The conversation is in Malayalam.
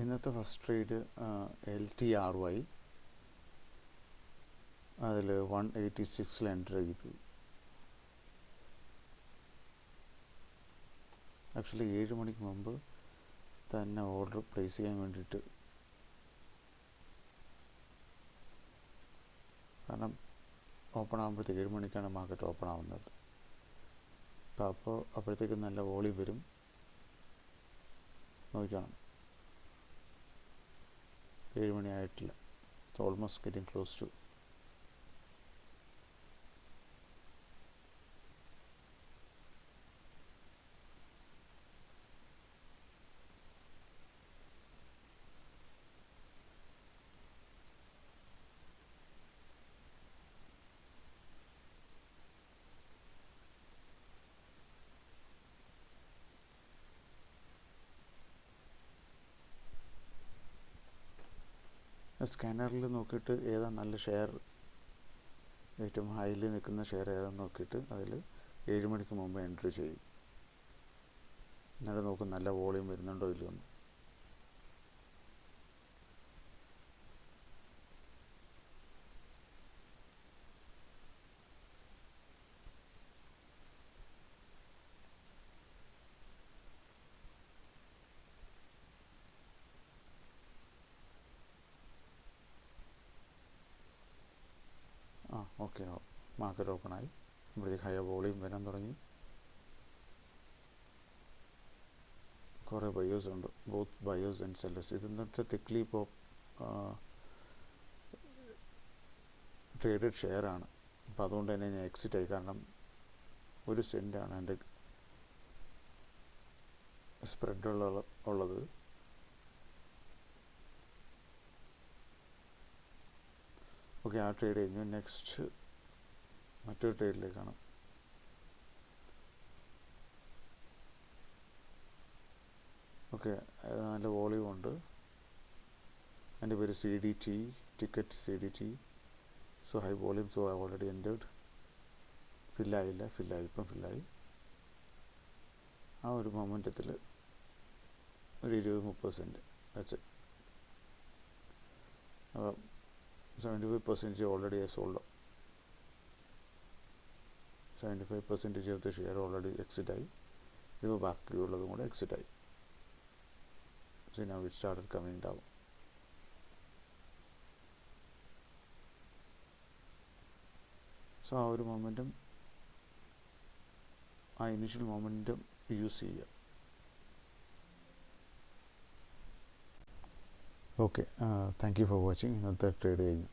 ഇന്നത്തെ ഫസ്റ്റ് ട്രേഡ് LTRY അതിൽ 186 എൻ്റർ ചെയ്തു. ആക്ച്വലി 7 മണിക്ക് മുമ്പ് തന്നെ ഓർഡർ പ്ലേസ് ചെയ്യാൻ വേണ്ടിയിട്ട്, കാരണം ഓപ്പൺ ആകുമ്പോഴത്തേക്ക് 7 മണിക്കാണ് മാർക്കറ്റ് ഓപ്പൺ ആവുന്നത്. അപ്പോഴത്തേക്കും നല്ല വോളിയം വരും. നോക്കണം, 7 മണി ആയിട്ടില്ല. Almost getting close to. സ്കാനറിൽ നോക്കിയിട്ട് ഏതാ നല്ല ഷെയർ, ഏറ്റവും ഹൈയിൽ നിൽക്കുന്ന ഷെയർ ഏതാണെന്ന് നോക്കിയിട്ട് അതിൽ 7 മണിക്ക് മുമ്പ് എൻട്രി ചെയ്യും. എന്നിട്ട് നോക്കും നല്ല വോളിയം വരുന്നുണ്ടോ ഇല്ലയോ എന്ന്. ഓക്കെ, മാർക്കറ്റ് ഓപ്പണായി. ഇവിടേക്ക് ഹൈ വോളിയം വരാൻ തുടങ്ങി. കുറേ ബയേഴ്സ് ഉണ്ട്, ബോത്ത് ബയേഴ്സ് ആൻഡ് സെല്ലേഴ്സ്. ഇതെന്നിട്ട് തിക്ലി ഇപ്പോൾ ട്രേഡഡ് ഷെയറാണ്. അപ്പോൾ അതുകൊണ്ട് തന്നെ ഞാൻ എക്സിറ്റ് ആയി. കാരണം 1 സെൻറ്റാണ് എൻ്റെ സ്പ്രെഡ് ഉള്ളത്. ഓക്കെ, ആ ട്രേഡ് കഴിഞ്ഞു. നെക്സ്റ്റ് മറ്റൊരു ട്രേഡിലേക്കാണ്. ഓക്കെ, നല്ല വോളിയം ഉണ്ട്. എൻ്റെ പേര് CDT, ticket CDT. So high volume, so I already entered. ഫില്ലായില്ല, ഇപ്പം ഫില്ലായി. ആ ഒരു മൊമെൻറ്റത്തിൽ ഒരു 20-30 സെൻറ്റ്, ദാറ്റ്സ് ഇറ്റ്. അപ്പോൾ 75% already I sold. 75% of the share already exit ആയി. ഇതിപ്പോൾ ബാക്കിയുള്ളതും കൂടെ എക്സിറ്റ് ആയി. So now it started coming down. So ആ ഒരു മൊമെൻറ്റം, ആ ഇനീഷ്യൽ മൊമെൻറ്റം യൂസ് ചെയ്യുക. Okay, thank you for watching. ഇന്നത്തെ ട്രേഡ് കഴിഞ്ഞു.